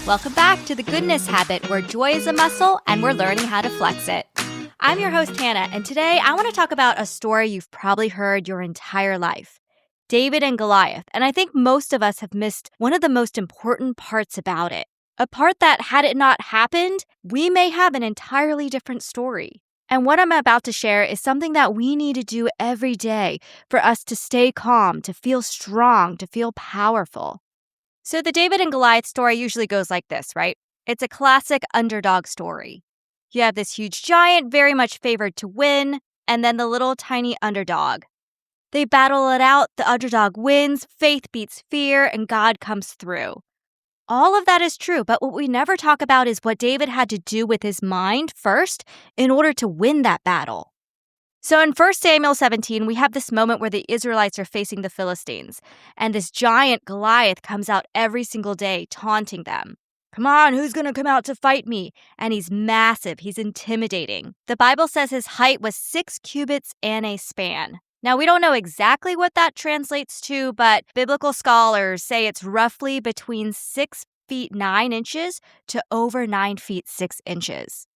Welcome back to The Goodness Habit, where joy is a muscle and we're learning how to flex it. I'm your host, Hannah, and today I want to talk about a story you've probably heard your entire life, David and Goliath. And I think most of us have missed one of the most important parts about it, a part that, had it not happened, we may have an entirely different story. And what I'm about to share is something that we need to do every day for us to stay calm, to feel strong, to feel powerful. So the David and Goliath story usually goes like this, right? It's a classic underdog story. You have this huge giant, very much favored to win, and then the little tiny underdog. They battle it out, the underdog wins, faith beats fear, and God comes through. All of that is true, but what we never talk about is what David had to do with his mind first in order to win that battle. So in 1 Samuel 17, we have this moment where the Israelites are facing the Philistines, and this giant Goliath comes out every single day taunting them. Come on, who's going to come out to fight me? And he's massive, he's intimidating. The Bible says his height was 6 cubits and a span. Now, we don't know exactly what that translates to, but biblical scholars say it's roughly between 6 feet 9 inches to over 9 feet 6 inches.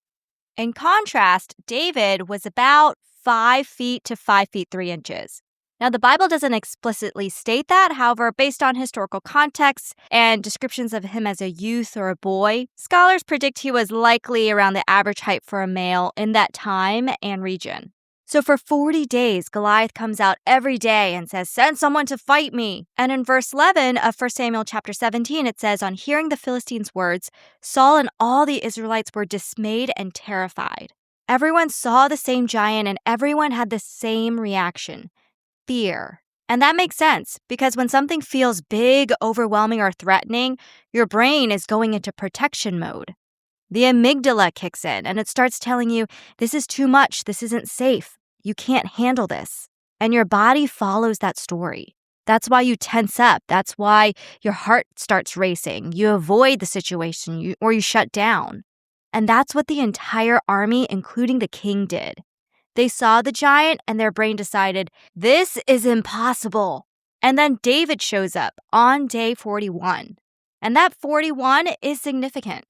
In contrast, David was about 5 feet to 5 feet 3 inches. Now, the Bible doesn't explicitly state that. However, based on historical contexts and descriptions of him as a youth or a boy, scholars predict he was likely around the average height for a male in that time and region. So for 40 days, Goliath comes out every day and says, "Send someone to fight me." And in verse 11 of 1 Samuel chapter 17, it says, "On hearing the Philistines' words, Saul and all the Israelites were dismayed and terrified." Everyone saw the same giant and everyone had the same reaction, fear. And that makes sense because when something feels big, overwhelming, or threatening, your brain is going into protection mode. The amygdala kicks in and it starts telling you, this is too much, this isn't safe, you can't handle this. And your body follows that story. That's why you tense up. That's why your heart starts racing. You avoid the situation or you shut down. And that's what the entire army, including the king, did. They saw the giant and their brain decided, this is impossible. And then David shows up on day 41. And that 41 is significant.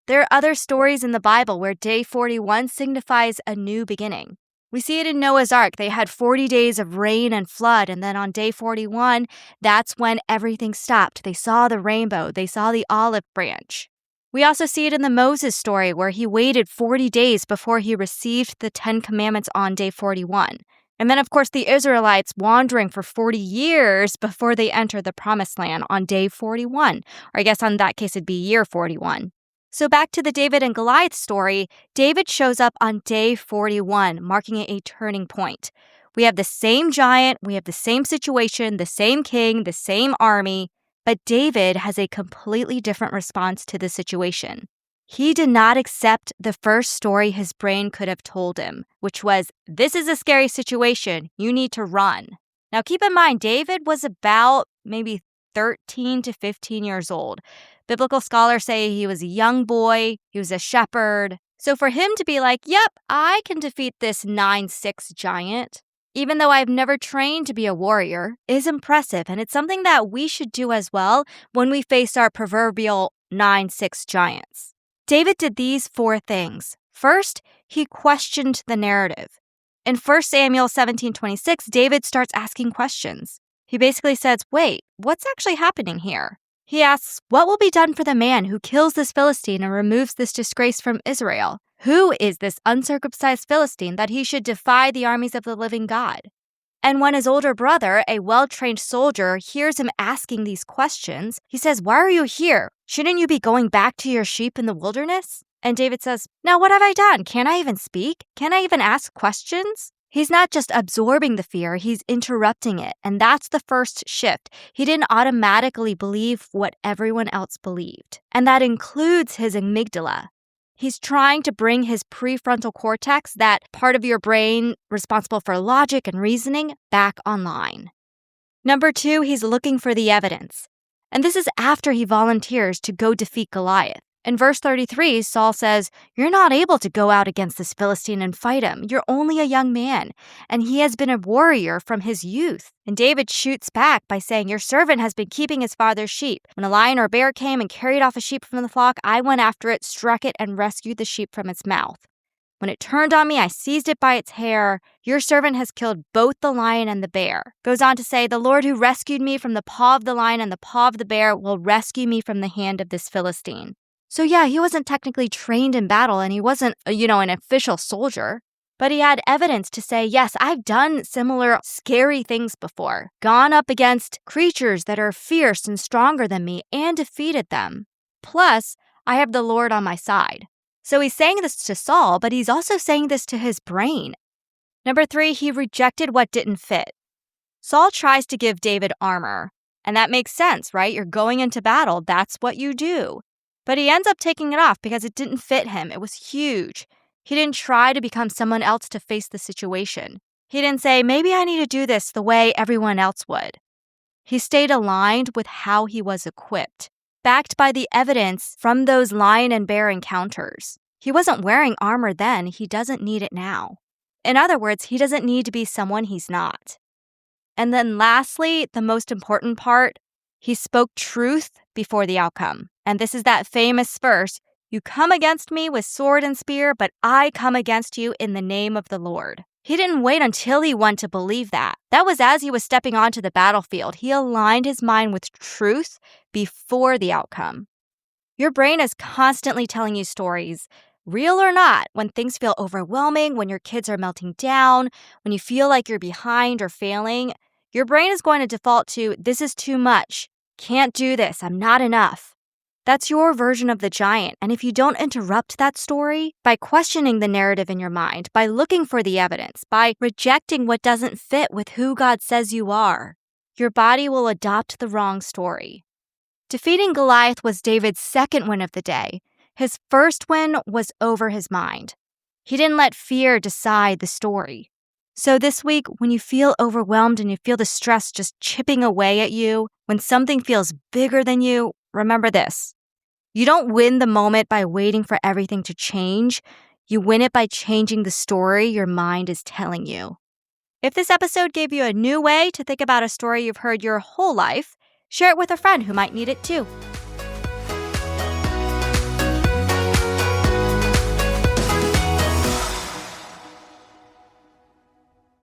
There are other stories in the Bible where day 41 signifies a new beginning. We see it in Noah's Ark. They had 40 days of rain and flood, and then on day 41, that's when everything stopped. They saw the rainbow. They saw the olive branch. We also see it in the Moses story where he waited 40 days before he received the 10 Commandments on day 41. And then, of course, the Israelites wandering for 40 years before they entered the Promised Land on day 41. Or I guess in that case, it'd be year 41. So back to the David and Goliath story, David shows up on day 41, marking a turning point. We have the same giant, we have the same situation, the same king, the same army, but David has a completely different response to the situation. He did not accept the first story his brain could have told him, which was, this is a scary situation, you need to run. Now keep in mind, David was about maybe 13 to 15 years old. Biblical scholars say he was a young boy, he was a shepherd. So for him to be like, yep, I can defeat this 9'6" giant, even though I've never trained to be a warrior, is impressive. And it's something that we should do as well when we face our proverbial 9'6" giants. David did these 4 things. First, he questioned the narrative. In 1 Samuel 17:26, David starts asking questions. He basically says, wait, what's actually happening here? He asks, what will be done for the man who kills this Philistine and removes this disgrace from Israel? Who is this uncircumcised Philistine that he should defy the armies of the living God? And when his older brother, a well-trained soldier, hears him asking these questions, he says, why are you here? Shouldn't you be going back to your sheep in the wilderness? And David says, now what have I done? Can't I even speak? Can't I even ask questions? He's not just absorbing the fear, he's interrupting it. And that's the first shift. He didn't automatically believe what everyone else believed. And that includes his amygdala. He's trying to bring his prefrontal cortex, that part of your brain responsible for logic and reasoning, back online. Number 2, he's looking for the evidence. And this is after he volunteers to go defeat Goliath. In verse 33, Saul says, "You're not able to go out against this Philistine and fight him. You're only a young man, and he has been a warrior from his youth." And David shoots back by saying, "Your servant has been keeping his father's sheep. When a lion or bear came and carried off a sheep from the flock, I went after it, struck it, and rescued the sheep from its mouth. When it turned on me, I seized it by its hair. Your servant has killed both the lion and the bear." Goes on to say, "The Lord who rescued me from the paw of the lion and the paw of the bear will rescue me from the hand of this Philistine." So yeah, he wasn't technically trained in battle and he wasn't, an official soldier, but he had evidence to say, yes, I've done similar scary things before, gone up against creatures that are fierce and stronger than me and defeated them. Plus, I have the Lord on my side. So he's saying this to Saul, but he's also saying this to his brain. Number 3, he rejected what didn't fit. Saul tries to give David armor, and that makes sense, right? You're going into battle, that's what you do. But he ends up taking it off because it didn't fit him. It was huge. He didn't try to become someone else to face the situation. He didn't say, maybe I need to do this the way everyone else would. He stayed aligned with how he was equipped, backed by the evidence from those lion and bear encounters. He wasn't wearing armor then. He doesn't need it now. In other words, he doesn't need to be someone he's not. And then lastly, the most important part, he spoke truth before the outcome. And this is that famous verse, "You come against me with sword and spear, but I come against you in the name of the Lord." He didn't wait until he won to believe that. That was as he was stepping onto the battlefield. He aligned his mind with truth before the outcome. Your brain is constantly telling you stories, real or not, when things feel overwhelming, when your kids are melting down, when you feel like you're behind or failing. Your brain is going to default to, this is too much, can't do this, I'm not enough. That's your version of the giant, and if you don't interrupt that story by questioning the narrative in your mind, by looking for the evidence, by rejecting what doesn't fit with who God says you are, your body will adopt the wrong story. Defeating Goliath was David's second win of the day. His first win was over his mind. He didn't let fear decide the story. So this week, when you feel overwhelmed and you feel the stress just chipping away at you, when something feels bigger than you, remember this. You don't win the moment by waiting for everything to change. You win it by changing the story your mind is telling you. If this episode gave you a new way to think about a story you've heard your whole life, share it with a friend who might need it too.